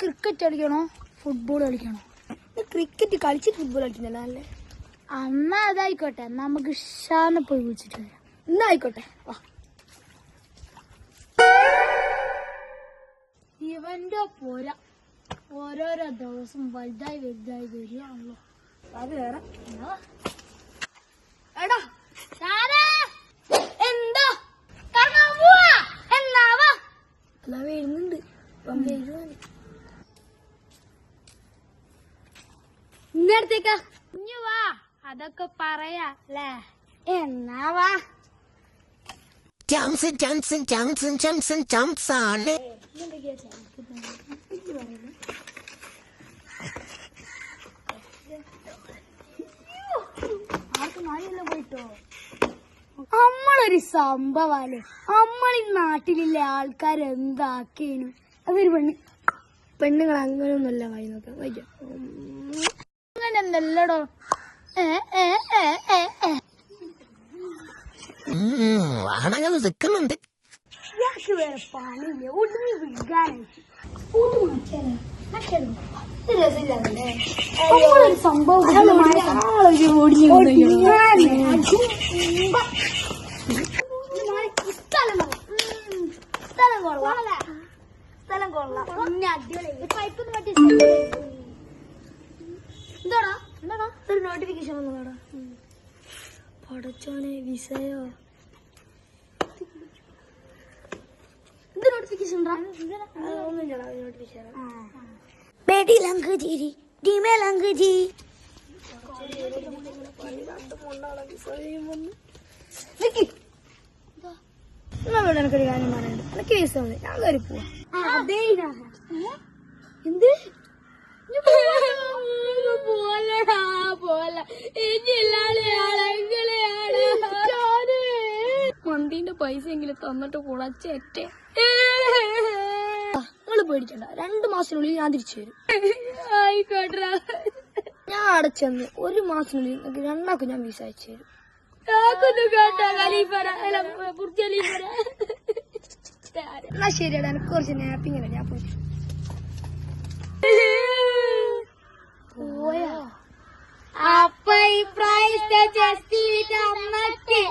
Cricket കളിക്കണോ football കളിക്കണോ? Cricket കളിച്ച് ഫുട്ബോൾ കളിക്കുന്നല്ല അല്ലേ? അമ്മ അതായിക്കോട്ടെ, നമുക്ക് ഷാനെ പോയി വിളിച്ചിട്ട് വരാം. എന്നാ ആയിക്കോട്ടെ. ഇവന്റെ പോരാ, ഓരോരോ ദിവസം വലുതായി വരികയാണല്ലോ. അത് വേറെ. എടാ എന്താ കറങ്ങാൻ പോവാ? എന്നാവാ അല്ല വരുന്നുണ്ട്. ഇന്നടത്തേക്കാ കുഞ്ഞു വാ, അതൊക്കെ പറയാ അല്ലേ? എന്നാവാ Johnson Johnson Johnson Johnson Johnson. പോയിട്ടോ. നമ്മളൊരു സംഭവല്ലേ, നമ്മളീ നാട്ടിലുള്ള ആൾക്കാരെന്താക്കേനു. അതൊരു പെണ്ണുങ്ങൾ അങ്ങനെയൊന്നുമല്ല വായി നോക്കാം. വയ്യ അങ്ങനെ എന്തല്ലടോ. വാണകൾ നിൽക്കുന്നുണ്ട്. ഇയാൾക്ക് വേറെ പണിയില്ല, ഒടുങ്ങി വിൽക്കാനായിട്ട് സംഭവം. സ്ഥലം കൊള്ളാം. എന്താടാ എന്താടാ ഒരു നോട്ടിഫിക്കേഷൻ വന്നതാടാ. പടച്ചോനെ വിസയോ എന്ത് നോട്ടിഫിക്കേഷൻ? നോട്ടിഫിക്കേഷൻ. बेटी लंग जी डी में लंग जी. എനിക്കൊരു കാര്യം പറയാനുണ്ട്. എനിക്ക് വിസ വന്നു, ഞാൻ കയറി പോവാ. എന്ത് പോലെ വണ്ടീന്റെ പൈസ എങ്കിലും തന്നിട്ട് കുളച്ചേറ്റേ. നിങ്ങള് പേടിക്കണ്ട, 2 മാസത്തിനുള്ളിൽ ഞാൻ തിരിച്ചു തരും. ആയിക്കോട്ടെ. ഞാൻ അടച്ചെന്ന് 1 മാസത്തിനുള്ളിൽ നിങ്ങൾക്ക് 2 ഞാൻ വിസ അയച്ചു തരും. എന്നാ ശരിയടാ, എനിക്ക് കുറച്ച് നാപ്പിങ്ങനെ ഞാൻ പോയി. പോയാ അപ്പൊ ഈ പ്രാവശ്യത്തെ ജസ്റ്റ് അമ്മക്ക്